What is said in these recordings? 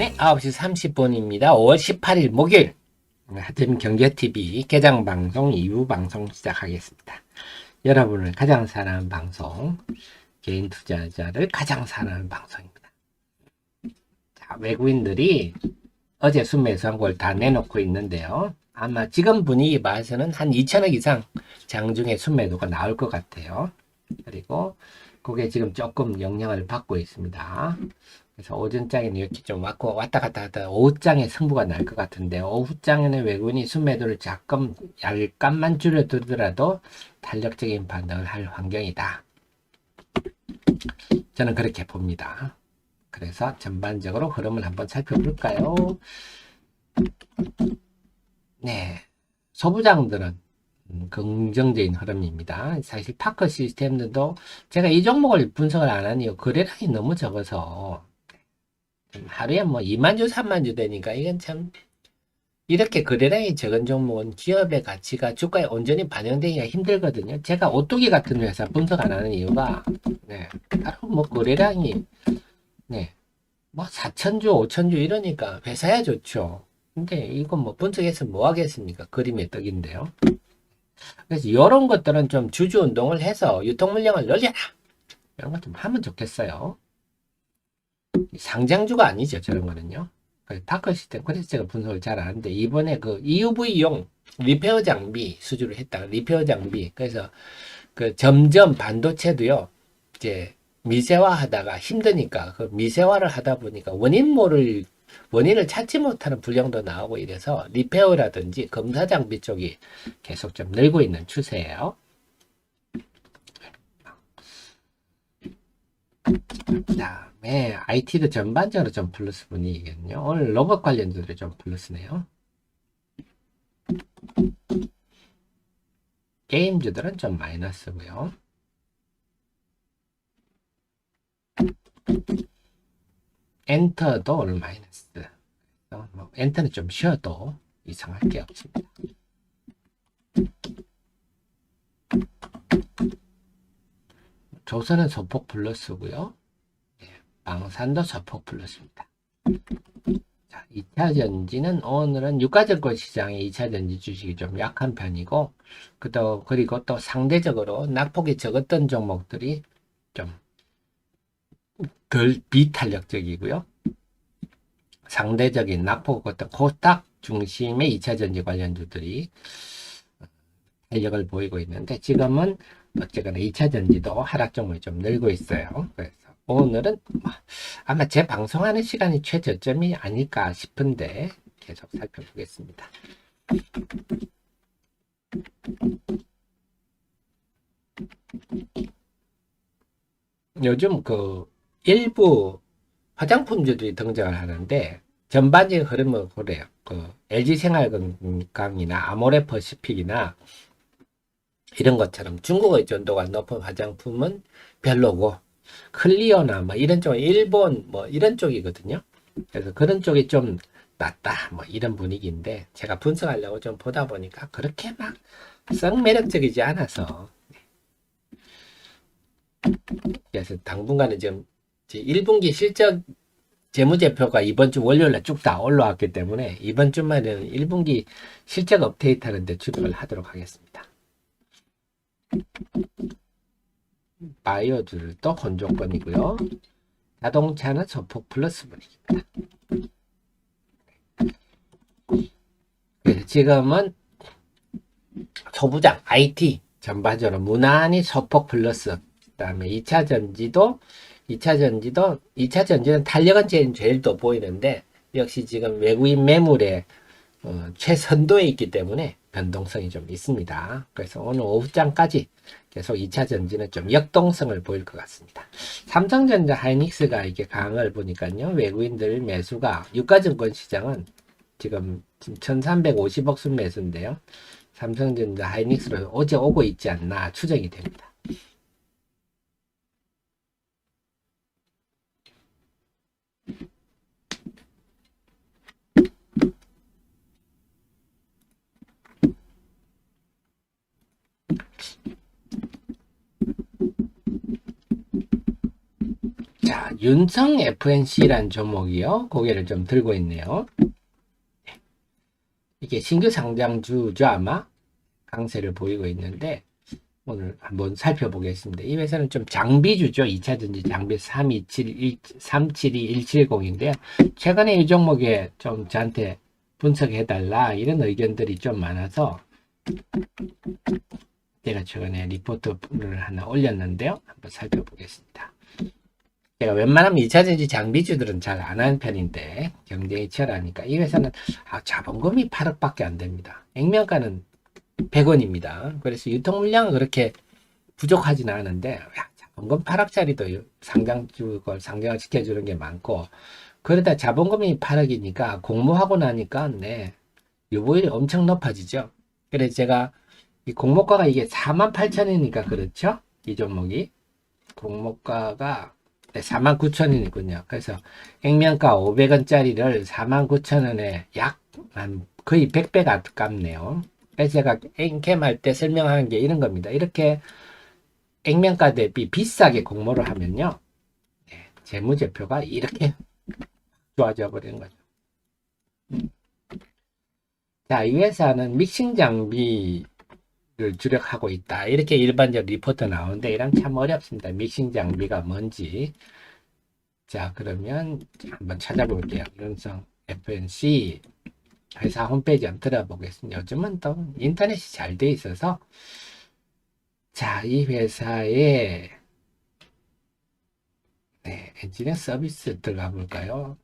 네, 9시 30분입니다. 5월 18일 목요일 하트민 경제TV 개장방송 2부 방송 시작하겠습니다. 여러분을 가장 사랑하는 방송, 개인 투자자를 가장 사랑하는 방송입니다. 자, 외국인들이 어제 순매수한 걸 다 내놓고 있는데요. 아마 지금 분위기 봐서는 한 2천억 이상 장중에 순매도가 나올 것 같아요. 그리고 그게 지금 조금 영향을 받고 있습니다. 그래서 오전장에는 이렇게 좀 왔다 갔다 하다 오후장에 승부가 날 것 같은데, 오후장에는 외국인이 순매도를 약간만 줄여두더라도 탄력적인 반등을 할 환경이다. 저는 그렇게 봅니다. 그래서 전반적으로 흐름을 한번 살펴볼까요? 네, 소부장들은 긍정적인 흐름입니다. 사실 파커 시스템들도 제가 이 종목을 분석을 안 한 이유, 거래량이 너무 적어서 하루에 뭐 2만 주, 3만 주 되니까 이건 참, 이렇게 거래량이 적은 종목은 기업의 가치가 주가에 온전히 반영되기가 힘들거든요. 제가 오뚜기 같은 회사 분석 안 하는 이유가, 네, 바로 뭐 거래량이, 네, 뭐 4천주, 5천주 이러니까 회사야 좋죠. 근데 이건 뭐 분석해서 뭐 하겠습니까? 그림의 떡인데요. 그래서 이런 것들은 좀 주주 운동을 해서 유통 물량을 늘려라, 이런 것 좀 하면 좋겠어요. 상장주가 아니죠, 저런 거는요. 파커 시스템, 그래서 제가 분석을 잘 하는데, 이번에 그 EUV용 리페어 장비 수주를 했다. 리페어 장비. 그래서 그 점점 반도체도요, 이제 미세화 하다가 힘드니까, 그 미세화를 하다 보니까 원인을 찾지 못하는 불량도 나오고 이래서 리페어라든지 검사 장비 쪽이 계속 좀 늘고 있는 추세예요. 그다음에 IT도 전반적으로 좀 플러스 분위기거든요. 오늘 로봇 관련주들이 좀 플러스네요. 게임주들은 좀 마이너스고요. 엔터도 오늘 마이너스. 뭐 엔터는 좀 쉬어도 이상할 게 없습니다. 조선은 소폭 플러스고요. 방산도 소폭 플러스입니다. 자, 2차 전지는 오늘은 유가증권 시장의 2차 전지 주식이 좀 약한 편이고, 그리고 또 상대적으로 낙폭이 적었던 종목들이 좀 덜 비탄력적이고요. 상대적인 낙폭 어떤 코스닥 중심의 2차 전지 관련주들이 탄력을 보이고 있는데, 지금은 어쨌거나 2차 전지도 하락 종목이 좀 늘고 있어요. 그래서 오늘은 아마 제 방송하는 시간이 최저점이 아닐까 싶은데 계속 살펴보겠습니다. 요즘 그 일부 화장품주들이 등장을 하는데, 전반적인 흐름은 그래요. 그 LG생활건강이나 아모레퍼시픽이나 이런 것처럼 중국의 전도가 높은 화장품은 별로고, 클리어나 뭐 이런 쪽, 일본 뭐 이런 쪽이거든요. 그래서 그런 쪽이 좀 낫다 뭐 이런 분위기인데, 제가 분석하려고 좀 보다 보니까 그렇게 막 썩 매력적이지 않아서, 그래서 당분간은 지금 1분기 실적 재무제표가 이번 주 월요일에 쭉 다 올라왔기 때문에 이번 주말에는 1분기 실적 업데이트 하는데 주력을 하도록 하겠습니다. 바이오들도 혼조권이고요. 자동차는 소폭 플러스 분위기입니다. 그래서 지금은 소부장, IT 전반적으로 무난히 소폭 플러스. 그다음에 2차 전지는 탄력은 제일 더 보이는데, 역시 지금 외국인 매물에 최선도에 있기 때문에 변동성이 좀 있습니다. 그래서 오늘 오후장까지 계속 2차 전지는 좀 역동성을 보일 것 같습니다. 삼성전자, 하이닉스가 이렇게 강을 보니까요, 외국인들 매수가, 유가증권 시장은 지금 1350억 순매수인데요, 삼성전자, 하이닉스로 어제 오고 있지 않나 추정이 됩니다. 자, 윤성 FNC라는 종목이요. 고개를 좀 들고 있네요. 이게 신규 상장주죠, 아마. 강세를 보이고 있는데, 오늘 한번 살펴보겠습니다. 이 회사는 좀 장비주죠. 2차전지 장비 372-170인데요. 최근에 이 종목에 좀 저한테 분석해달라 이런 의견들이 좀 많아서 제가 최근에 리포트를 하나 올렸는데요. 한번 살펴보겠습니다. 제가 웬만하면 2차전지 장비주들은 잘 안 하는 편인데 경쟁이 치열하니까 이 회사는 자본금이 8억밖에 안 됩니다. 액면가는 100원입니다. 그래서 유통 물량은 그렇게 부족하지는 않은데 자본금 8억짜리도 상장주 걸 상장을 시켜주는 게 많고 그러다 자본금이 8억이니까 공모하고 나니까 네 유보율이 엄청 높아지죠. 그래서 제가 이 공모가가 이게 48,000원이니까 그렇죠. 이 종목이 공모가가 49,000원이군요. 그래서 액면가 500원짜리를 49,000원에 약 거의 100배 가깝네요. 그래서 제가 엔캠 할 때 설명하는 게 이런 겁니다. 이렇게 액면가 대비 비싸게 공모를 하면요. 재무제표가 이렇게 좋아져 버리는 거죠. 자, 이 회사는 믹싱 장비를 주력하고 있다. 이렇게 일반적 리포트 나오는데 이랑 참 어렵습니다. 믹싱 장비가 뭔지. 자, 그러면 한번 찾아볼게요. 윤성 FNC 회사 홈페이지 한번 들어보겠습니다. 요즘은 또 인터넷이 잘 돼 있어서 자, 이 회사의 엔지니어 서비스 들어가 볼까요?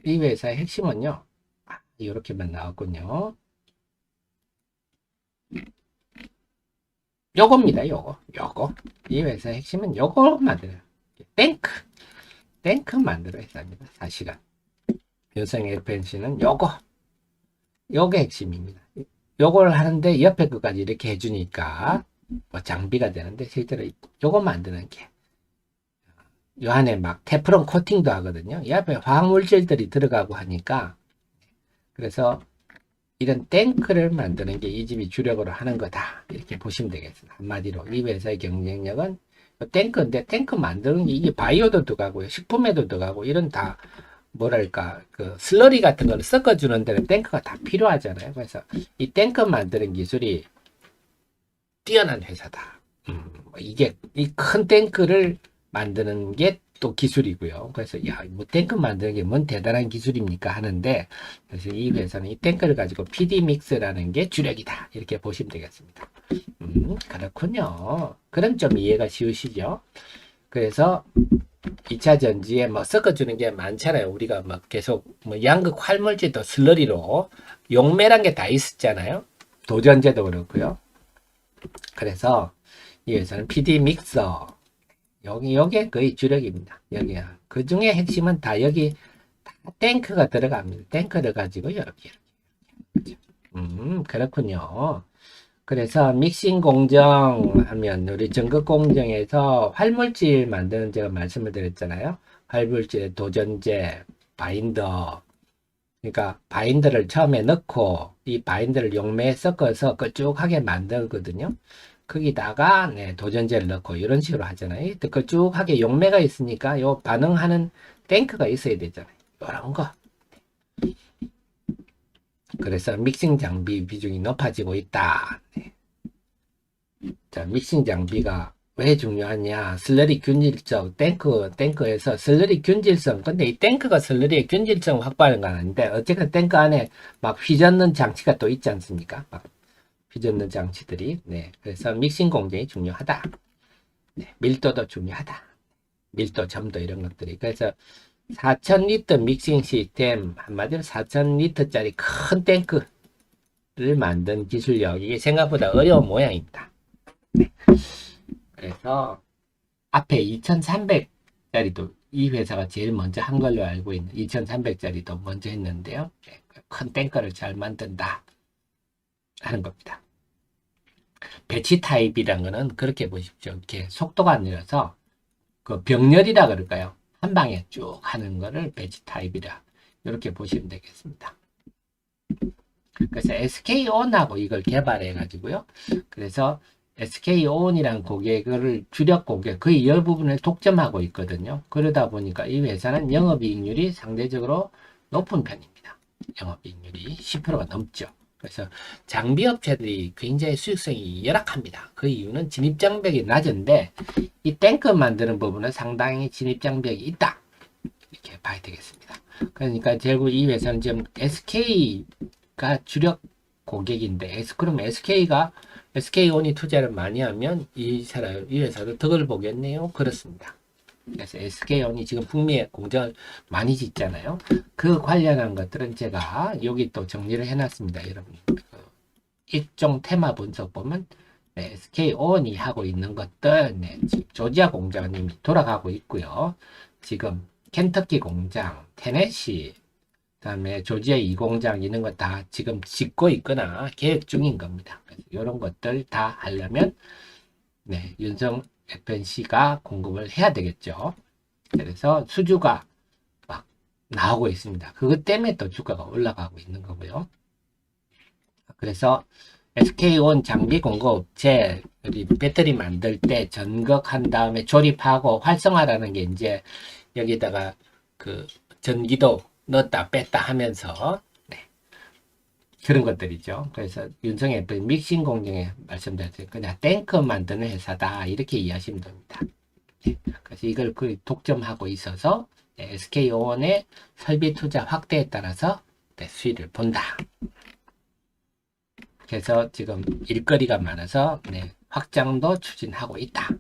이 회사의 핵심은요. 이렇게만 나왔군요. 요겁니다. 요거. 이 회사의 핵심은 요거 만들어요. 탱크 만들어 회사입니다. 사실은. 윤성 FNC는 요게 핵심입니다. 요걸 하는데 옆에 것까지 이렇게 해주니까 뭐 장비가 되는데 실제로 요거 만드는 게 요 안에 막 테프론 코팅도 하거든요. 이 앞에 화학물질들이 들어가고 하니까 그래서 이런 탱크를 만드는 게 이 집이 주력으로 하는 거다. 이렇게 보시면 되겠습니다. 한마디로 이 회사의 경쟁력은 탱크인데 탱크 만드는 게 이게 바이오도 들어가고요. 식품에도 들어가고 이런 다 뭐랄까 그 슬러리 같은 걸 섞어주는 데는 탱크가 다 필요하잖아요. 그래서 이 탱크 만드는 기술이 뛰어난 회사다. 이게 이 큰 탱크를 만드는 게 또 기술이고요. 그래서 뭐 탱크 만드는 게 뭔 대단한 기술입니까 하는데 그래서 이 회사는 이 탱크를 가지고 PD 믹스라는 게 주력이다. 이렇게 보시면 되겠습니다. 그렇군요. 그럼 좀 이해가 쉬우시죠? 그래서 2차 전지에 뭐 섞어주는 게 많잖아요. 우리가 막 계속 뭐 양극 활물질도 슬러리로 용매란 게 다 있었잖아요. 도전제도 그렇고요. 그래서 이 회사는 PD 믹서 여기에 거의 주력입니다. 여기야. 그 중에 핵심은 다 여기 다 탱크가 들어갑니다. 탱크를 가지고 이렇게. 그렇군요. 그래서 믹싱 공정 하면 우리 전극 공정에서 활물질 만드는 제가 말씀을 드렸잖아요. 활물질의 도전제, 바인더. 그러니까 바인더를 처음에 넣고 이 바인더를 용매에 섞어서 걸쭉하게 만들거든요. 거기다가 도전제를 넣고 이런 식으로 하잖아요. 걸쭉하게 용매가 있으니까 요 반응하는 탱크가 있어야 되잖아요. 이런 거. 그래서 믹싱 장비 비중이 높아지고 있다. 자, 믹싱 장비가 왜 중요하냐? 슬러리 균질성, 탱크에서 슬러리 균질성. 근데 이 탱크가 슬러리의 균질성을 확보하는 건 아닌데, 어쨌든 탱크 안에 막 휘젓는 장치가 또 있지 않습니까? 막 휘젓는 장치들이. 그래서 믹싱 공정이 중요하다. 밀도도 중요하다. 밀도, 점도 이런 것들이. 그래서 4,000리터 믹싱 시스템, 한마디로 4,000리터짜리 큰 탱크를 만든 기술력. 이게 생각보다 어려운 모양입니다. 그래서 앞에 2,300짜리도 이 회사가 제일 먼저 한 걸로 알고 있는 2,300짜리도 먼저 했는데요. 큰 탱크를 잘 만든다 하는 겁니다. 배치 타입이란 거는 그렇게 보십시오. 이렇게 속도가 느려서 그 병렬이라 그럴까요? 한 방에 쭉 하는 거를 배치 타입이라 이렇게 보시면 되겠습니다. 그래서 SK온하고 이걸 개발해 가지고요. 그래서 SK온이란 고객을 주력 고객 거의 열 부분을 독점하고 있거든요. 그러다 보니까 이 회사는 영업이익률이 상대적으로 높은 편입니다. 영업이익률이 10%가 넘죠. 그래서 장비업체들이 굉장히 수익성이 열악합니다. 그 이유는 진입장벽이 낮은데 이 탱크 만드는 부분은 상당히 진입장벽이 있다. 이렇게 봐야 되겠습니다. 그러니까 결국 이 회사는 지금 SK가 주력 고객인데 그럼 SK온이 투자를 많이 하면 이 회사도 덕을 보겠네요. 그렇습니다. 그래서 SK온이 지금 북미에 공장을 많이 짓잖아요. 그 관련한 것들은 제가 여기 또 정리를 해놨습니다. 여러분 일종 테마 분석 보면 SK온이 하고 있는 것들 조지아 공장은 이미 돌아가고 있고요. 지금 켄터키 공장, 테네시, 그다음에 조지아 2공장 이런 거 다 지금 짓고 있거나 계획 중인 겁니다. 그래서 이런 것들 다 하려면 윤성 FNC가 공급을 해야 되겠죠. 그래서 수주가 막 나오고 있습니다. 그것 때문에 또 주가가 올라가고 있는 거고요. 그래서 SK온 장비 공급업체 배터리 만들 때 전극한 다음에 조립하고 활성화라는 게 이제 여기다가 그 전기도 넣었다 뺐다 하면서 그런 것들이죠. 그래서 윤성 FN 믹싱 공정에 말씀드렸어요. 그냥 탱크 만드는 회사다 이렇게 이해하시면 됩니다. 그래서 이걸 독점하고 있어서 SK온의 설비 투자 확대에 따라서 수익을 본다. 그래서 지금 일거리가 많아서 확장도 추진하고 있다.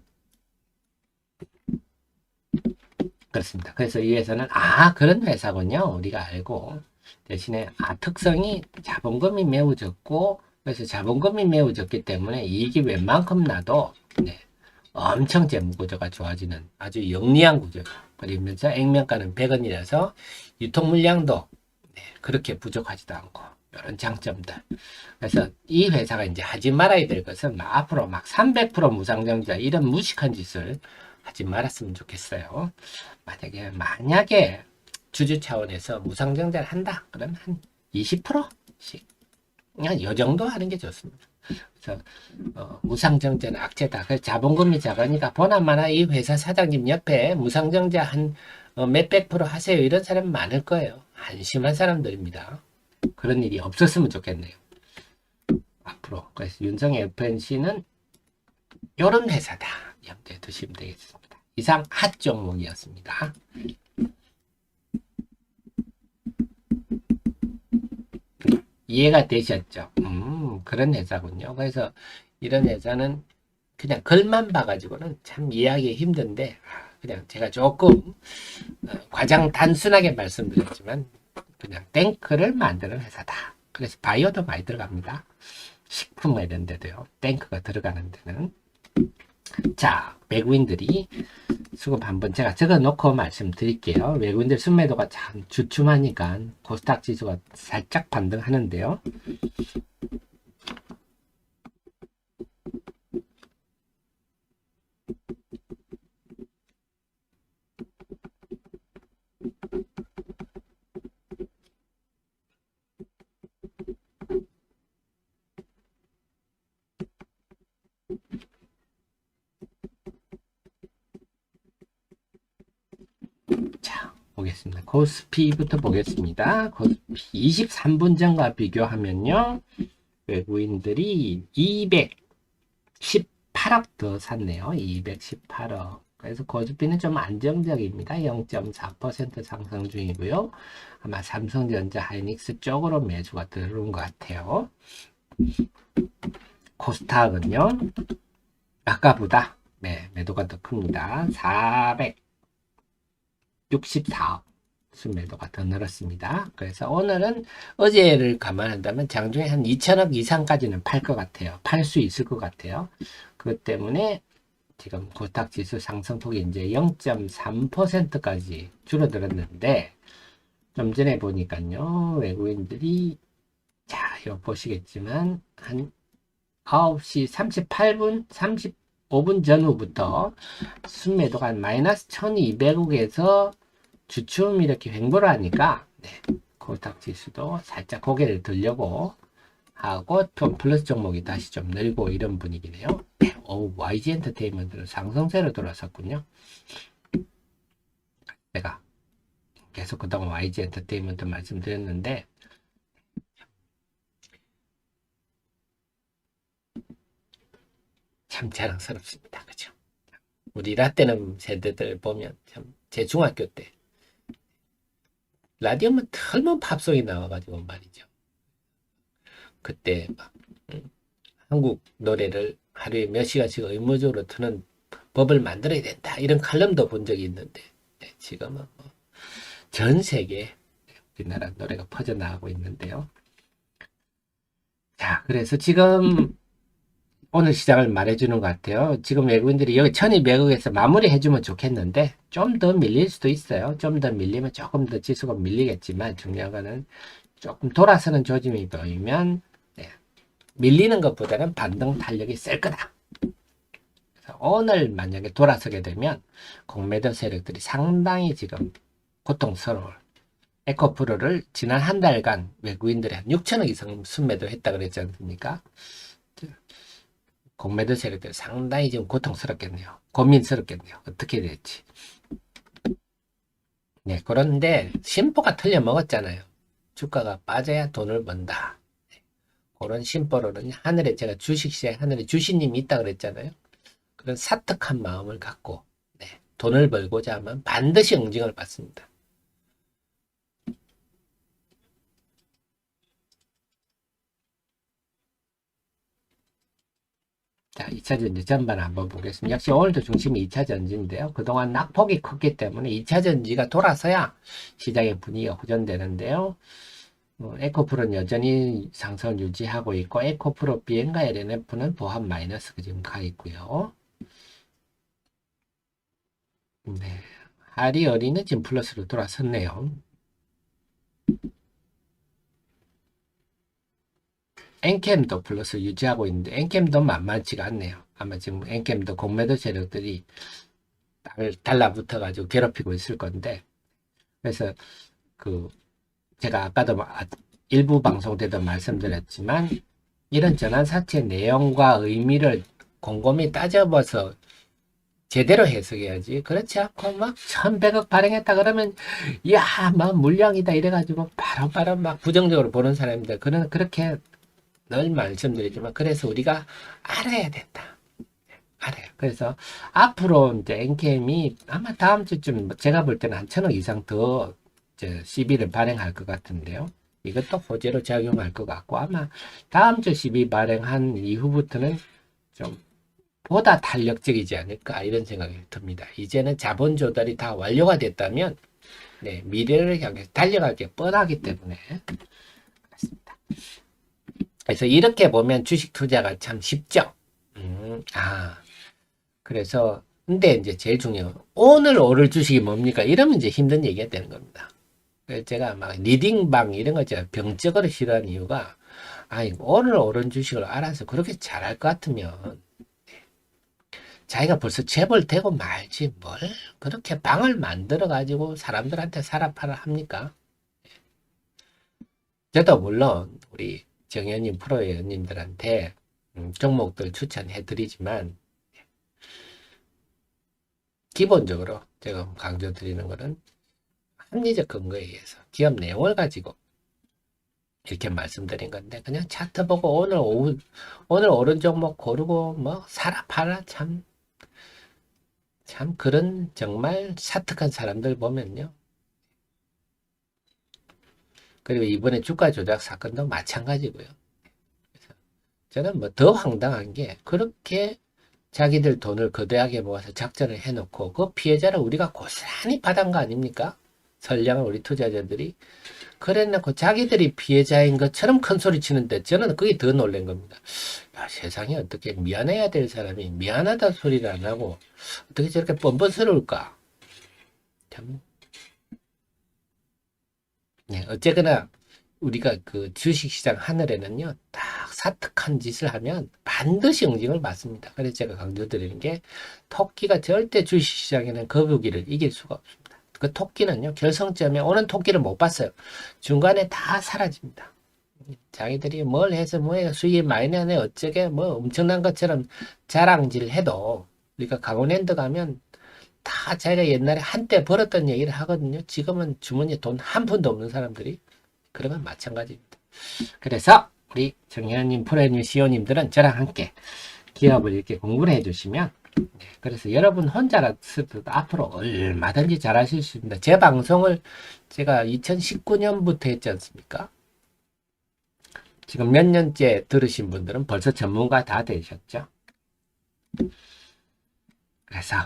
그렇습니다. 그래서 이 회사는 그런 회사군요. 우리가 알고 대신에 특성이 자본금이 매우 적고 그래서 자본금이 매우 적기 때문에 이익이 웬만큼 나도 엄청 재무구조가 좋아지는 아주 영리한 구조죠. 그러면서 액면가는 100원이라서 유통물량도 그렇게 부족하지도 않고 이런 장점들. 그래서 이 회사가 이제 하지 말아야 될 것은 앞으로 막 300% 무상증자 이런 무식한 짓을 하지 말았으면 좋겠어요. 만약에 주주 차원에서 무상증자를 한다. 그러면 한 20%씩 그냥 이 정도 하는 게 좋습니다. 그래서 무상증자는 악재다. 그래서 자본금이 작으니까 보나마나 이 회사 사장님 옆에 무상증자 한 몇백 프로 하세요. 이런 사람 많을 거예요. 한심한 사람들입니다. 그런 일이 없었으면 좋겠네요. 앞으로. 그래서 윤성 FNC는 이런 회사다. 염두에 두시면 되겠습니다. 이상 핫 종목이었습니다. 이해가 되셨죠? 그런 회사군요. 그래서 이런 회사는 그냥 글만 봐가지고는 참 이해하기 힘든데 그냥 제가 조금 과장 단순하게 말씀드렸지만 그냥 탱크를 만드는 회사다. 그래서 바이오도 많이 들어갑니다. 식품 이런 데도요. 탱크가 들어가는 데는. 자, 외국인들이 수급 한번 제가 적어 놓고 말씀드릴게요. 외국인들 순매도가 참 주춤하니까 코스닥 지수가 살짝 반등하는데요. 자, 보겠습니다. 코스피부터 보겠습니다. 코스피 23분 전과 비교하면요. 외국인들이 218억 더 샀네요. 218억. 그래서 코스피는 좀 안정적입니다. 0.4% 상승 중이고요. 아마 삼성전자, 하이닉스 쪽으로 매수가 들어온 것 같아요. 코스닥은요. 아까보다 매도가 더 큽니다. 464억 순매도가 더 늘었습니다. 그래서 오늘은 어제를 감안한다면 장중에 한 2천억 이상까지는 팔 것 같아요. 팔 수 있을 것 같아요. 그것 때문에 지금 코스닥 지수 상승폭이 이제 0.3%까지 줄어들었는데 좀 전에 보니까요. 외국인들이 자, 이거 보시겠지만 한 9시 38분 35분 전후부터 순매도가 한 마이너스 1200억에서 주춤 이렇게 횡보를 하니까 코스닥 지수도 살짝 고개를 들려고 하고 좀 플러스 종목이 다시 좀 늘고 이런 분위기네요. YG 엔터테인먼트는 상승세로 돌아섰군요. 내가 계속 그동안 YG 엔터테인먼트 말씀드렸는데, 참 자랑스럽습니다. 그죠? 우리 라떼는 세대들 보면 참, 제 중학교 때 라디오만 틀면 팝송이 나와가지고 말이죠. 그때 막 한국 노래를 하루에 몇 시간씩 의무적으로 트는 법을 만들어야 된다, 이런 칼럼도 본 적이 있는데, 네, 지금은 전 세계 우리나라 노래가 퍼져나가고 있는데요. 자, 그래서 지금 오늘 시장을 말해주는 것 같아요. 지금 외국인들이 여기 1200억에서 마무리해주면 좋겠는데 좀 더 밀릴 수도 있어요. 좀 더 밀리면 조금 더 지수가 밀리겠지만, 중요한 거는 조금 돌아서는 조짐이 보이면, 네, 밀리는 것보다는 반등 탄력이 셀 거다. 그래서 오늘 만약에 돌아서게 되면 공매도 세력들이 상당히 지금 고통스러울. 에코프로를 지난 한 달간 외국인들이 한 6천억 이상 순매도 했다 그랬지 않습니까? 공매도 세력들 상당히 지금 고통스럽겠네요. 고민스럽겠네요. 어떻게 될지. 네, 그런데 심보가 틀려 먹었잖아요. 주가가 빠져야 돈을 번다. 네, 그런 심보로는 하늘에, 제가 주식시장 하늘에 주신님이 있다 그랬잖아요. 그런 사특한 마음을 갖고, 네, 돈을 벌고자 하면 반드시 응징을 받습니다. 자, 2차전지 전반 한번 보겠습니다. 역시 오늘도 중심이 2차전지인데요. 그동안 낙폭이 컸기 때문에 2차전지가 돌아서야 시장의 분위기가 호전되는데요. 에코프로는 여전히 상승을 유지하고 있고, 에코프로 비엔과 LNF는 보합 마이너스가 지금 가 있고요. 네, 하리어리는 지금 플러스로 돌아섰네요. 엔캠도 플러스 유지하고 있는데 엔캠도 만만치가 않네요. 아마 지금 엔캠도 공매도 세력들이 달라붙어 가지고 괴롭히고 있을 건데, 그래서 그 제가 아까도 일부 방송 때도 말씀드렸지만, 이런 전환사채 내용과 의미를 곰곰이 따져봐서 제대로 해석해야지. 그렇지 않고 막 1100억 발행했다 그러면 야, 막 물량이다 이래가지고 바로 막 부정적으로 보는 사람들, 그렇게 늘 말씀드리지만, 그래서 우리가 알아야 된다. 알아요. 그래서 앞으로 이제 엔캠이 아마 다음 주쯤 제가 볼 때는 한 1000억 이상 더 CB를 발행할 것 같은데요. 이것도 호재로 작용할 것 같고, 아마 다음 주 CB 발행한 이후부터는 좀 보다 탄력적이지 않을까, 이런 생각이 듭니다. 이제는 자본 조달이 다 완료가 됐다면, 네, 미래를 향해 달려갈 게 뻔하기 때문에 그렇습니다. 그래서 이렇게 보면 주식 투자가 참 쉽죠. 그래서 근데 이제 제일 중요한, 오늘 오를 주식이 뭡니까? 이러면 이제 힘든 얘기가 되는 겁니다. 그래서 제가 막 리딩방 이런 거 제가 병적으로 싫어하는 이유가, 아니, 오늘 오른 주식을 알아서 그렇게 잘할 것 같으면 자기가 벌써 재벌 되고 말지, 뭘 그렇게 방을 만들어 가지고 사람들한테 사라 팔아 합니까? 저도 물론 우리 정현님 프로회원님들한테 종목들 추천해 드리지만, 기본적으로 제가 강조 드리는 거는 합리적 근거에 의해서 기업 내용을 가지고 이렇게 말씀드린 건데, 그냥 차트 보고 오늘 오른 종목 고르고 뭐 사라 팔아, 참 그런 정말 사특한 사람들 보면요. 그리고 이번에 주가 조작 사건도 마찬가지고요. 그래서 저는 뭐 더 황당한 게, 그렇게 자기들 돈을 거대하게 모아서 작전을 해놓고 그 피해자를 우리가 고스란히 받은 거 아닙니까? 선량한 우리 투자자들이 그래놓고 자기들이 피해자인 것처럼 큰 소리 치는데, 저는 그게 더 놀란 겁니다. 야, 세상에 어떻게 미안해야 될 사람이 미안하다 소리를 안 하고 어떻게 저렇게 뻔뻔스러울까? 참. 네, 어쨌거나 우리가 그 주식시장 하늘에는요, 딱 사특한 짓을 하면 반드시 응징을 받습니다. 그래서 제가 강조드리는 게, 토끼가 절대 주식시장에는 거북이를 이길 수가 없습니다. 그 토끼는요, 결성점에 오는 토끼를 못 봤어요. 중간에 다 사라집니다. 자기들이 뭘 해서 뭐 수익이 많이 나네 어쩌게 뭐 엄청난 것처럼 자랑질 해도 우리가 강원랜드 가면 다 자기가 옛날에 한때 벌었던 얘기를 하거든요. 지금은 주머니에 돈 한 푼도 없는 사람들이 그러면 마찬가지입니다. 그래서 우리 정혜연님, 프로님, 시호님들은 저랑 함께 기업을 이렇게 공부를 해주시면 그래서 여러분 혼자라서도 앞으로 얼마든지 잘하실 수 있습니다. 제 방송을 제가 2019년부터 했지 않습니까? 지금 몇 년째 들으신 분들은 벌써 전문가 다 되셨죠? 그래서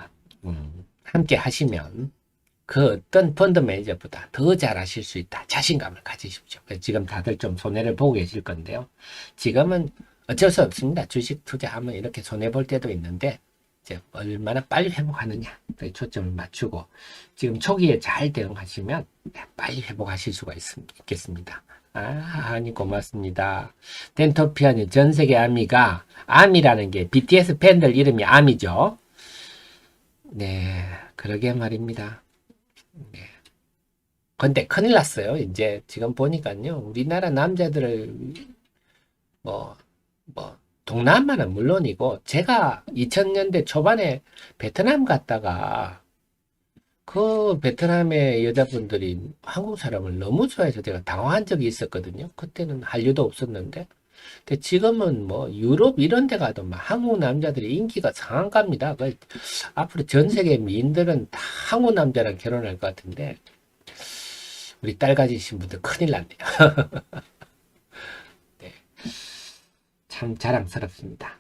함께 하시면 그 어떤 펀드 매니저보다 더 잘하실 수 있다. 자신감을 가지십시오. 지금 다들 좀 손해를 보고 계실 건데요. 지금은 어쩔 수 없습니다. 주식 투자하면 이렇게 손해볼 때도 있는데 이제 얼마나 빨리 회복하느냐 초점을 맞추고 지금 초기에 잘 대응하시면 빨리 회복하실 수가 있겠습니다. 아니 고맙습니다. 덴토피아님 전세계 아미가 아미라는 게 BTS 팬들 이름이 아미죠. 네 그러게 말입니다. 네. 근데 큰일 났어요. 이제 지금 보니까요 우리나라 남자들을 뭐 동남아는 물론이고 제가 2000년대 초반에 베트남 갔다가 그 베트남의 여자분들이 한국 사람을 너무 좋아해서 제가 당황한 적이 있었거든요. 그때는 한류도 없었는데 근데 지금은 뭐 유럽 이런 데 가도 막 한국 남자들이 인기가 상한갑니다. 앞으로 전 세계 미인들은 다 한국 남자랑 결혼할 것 같은데 우리 딸 가지신 분들 큰일 났네요. 네. 참 자랑스럽습니다.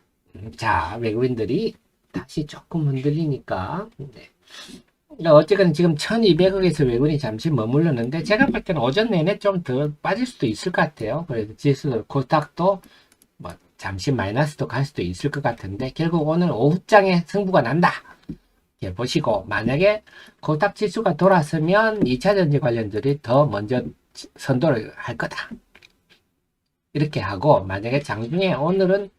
자, 외국인들이 다시 조금 흔들리니까 네. 어쨌든 지금 1200억에서 외국인이 잠시 머물렀는데 제가 볼 때는 오전 내내 좀 더 빠질 수도 있을 것 같아요. 그래서 지수 코스닥도 뭐 잠시 마이너스도 갈 수도 있을 것 같은데 결국 오늘 오후장에 승부가 난다. 이렇게 보시고 만약에 코스닥 지수가 돌아서면 2차전지 관련들이 더 먼저 선도를 할 거다. 이렇게 하고 만약에 장중에 오늘은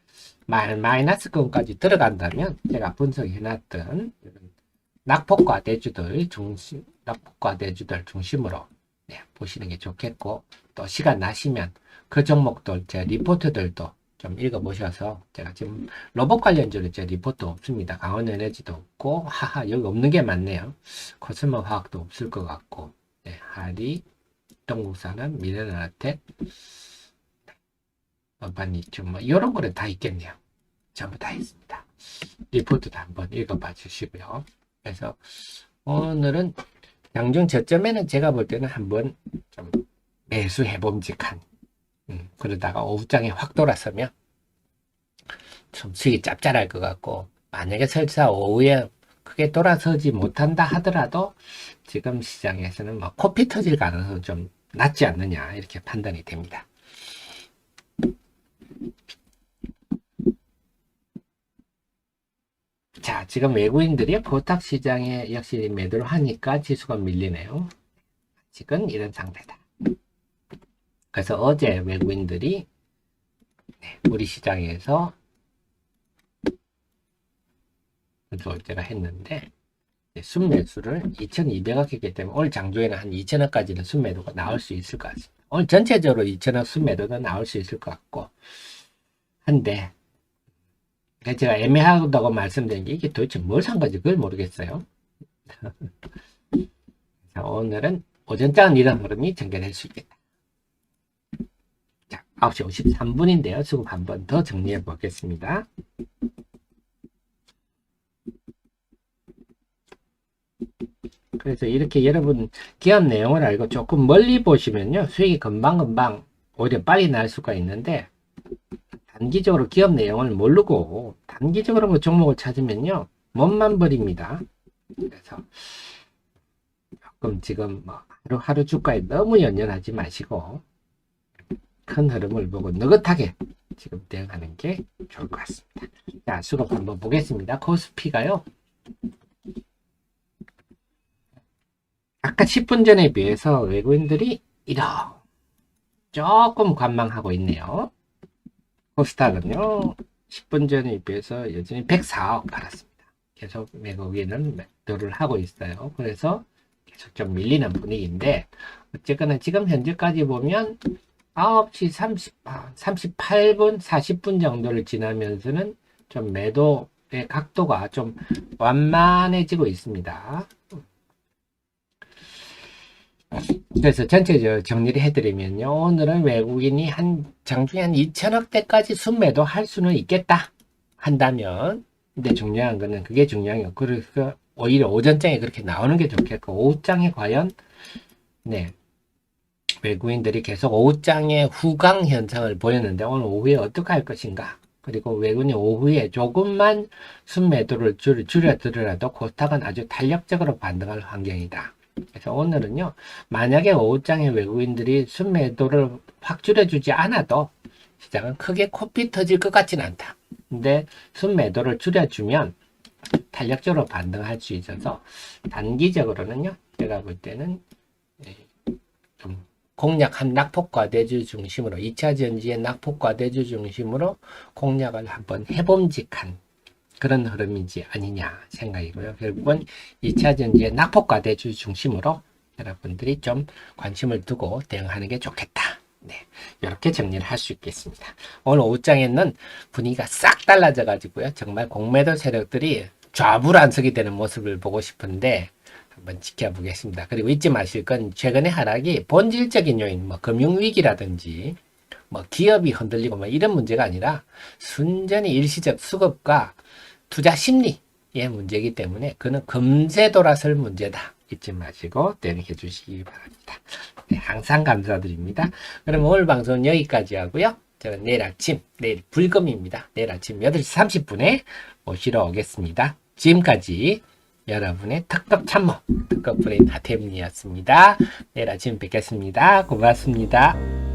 마이너스권까지 들어간다면 제가 분석해놨던 낙폭과 대주들 중심으로 네, 보시는 게 좋겠고 또 시간 나시면 그 종목들 제 리포트들도 좀 읽어보셔서 제가 지금 로봇 관련주로 제 리포트 없습니다. 강원에너지도 없고 하하 여기 없는 게 많네요. 코스모 화학도 없을 것 같고 네, 하리, 동국산업, 미래나텍 반니춤 뭐 이런 거는 다 있겠네요. 전부 다 있습니다. 리포트도 한번 읽어봐 주시고요. 그래서 오늘은 양중 저점에는 제가 볼 때는 한번 좀 매수해 봄직한 그러다가 오후장에 확 돌아서면 좀 수익이 짭짤할 것 같고 만약에 설사 오후에 크게 돌아서지 못한다 하더라도 지금 시장에서는 뭐 코피 터질 가능성은 좀 낮지 않느냐 이렇게 판단이 됩니다. 자, 지금 외국인들이 코스닥 시장에 역시 매도를 하니까 지수가 밀리네요. 지금 이런 상태다. 그래서 어제 외국인들이 우리 시장에서 제가 했는데 순매수를 2200억 했기 때문에 오늘 장중에는 한 2000억까지는 순매도가 나올 수 있을 것 같습니다. 오늘 전체적으로 2000억 순매도가 나올 수 있을 것 같고 한데 제가 애매하다고 말씀드린 게 이게 도대체 뭘 산 건지 그걸 모르겠어요. 자, 오늘은 오전장은 이런 흐름이 전개될 수 있겠다. 자, 9시 53분인데요. 수급 한번 더 정리해 보겠습니다. 그래서 이렇게 여러분 기업 내용을 알고 조금 멀리 보시면요. 수익이 금방금방 오히려 빨리 날 수가 있는데 단기적으로 기업 내용을 모르고 단기적으로 그 종목을 찾으면요 몸만 버립니다. 그래서 조금 지금 뭐 하루 주가에 너무 연연하지 마시고 큰 흐름을 보고 느긋하게 지금 대응하는 게 좋을 것 같습니다. 자, 수급 한번 보겠습니다. 코스피가요 아까 10분 전에 비해서 외국인들이 조금 관망하고 있네요. 코스닥은요 10분 전에 비해서 여전히 104억 팔았습니다. 계속 외국인은 매도를 하고 있어요. 그래서 계속 좀 밀리는 분위기인데 어쨌거나 지금 현재까지 보면 9시 38분, 40분 정도를 지나면서는 좀 매도의 각도가 좀 완만해지고 있습니다. 그래서 전체적으로 정리를 해드리면요. 오늘은 외국인이 장중에 한 2천억대까지 순매도 할 수는 있겠다 한다면, 근데 중요한 거는 그게 중요해요. 그래서 오히려 오전장에 그렇게 나오는 게 좋겠고, 오후장에 과연, 네, 외국인들이 계속 오후장에 후강 현상을 보였는데 오늘 오후에 어떻게 할 것인가. 그리고 외국인이 오후에 조금만 순매도를 줄여들더라도 코스닥은 아주 탄력적으로 반등할 환경이다. 그래서 오늘은요, 만약에 오후장에 외국인들이 순매도를 확 줄여주지 않아도 시장은 크게 코피 터질 것 같지는 않다. 근데 순매도를 줄여주면 탄력적으로 반등할 수 있어서 단기적으로는요, 제가 볼 때는 좀 공략한 낙폭과대주 중심으로 2차 전지의 낙폭과대주 중심으로 공략을 한번 해봄직한 그런 흐름이지 아니냐 생각이고요. 결국은 2차 전지의 낙폭과대주 중심으로 여러분들이 좀 관심을 두고 대응하는 게 좋겠다. 네, 이렇게 정리를 할 수 있겠습니다. 오늘 오후장에는 분위기가 싹 달라져 가지고요. 정말 공매도 세력들이 좌불안석이 되는 모습을 보고 싶은데 한번 지켜보겠습니다. 그리고 잊지 마실 건 최근의 하락이 본질적인 요인, 뭐 금융위기라든지 뭐 기업이 흔들리고 뭐 이런 문제가 아니라 순전히 일시적 수급과 투자 심리의 문제이기 때문에 그는 금세 돌아설 문제다. 잊지 마시고 대응해 주시기 바랍니다. 네, 항상 감사드립니다. 그럼 오늘 방송은 여기까지 하고요. 저는 내일 불금입니다. 내일 아침 8시 30분에 모시러 오겠습니다. 지금까지 여러분의 특급 참모, 특급 브레인 하태민이었습니다. 내일 아침 뵙겠습니다. 고맙습니다.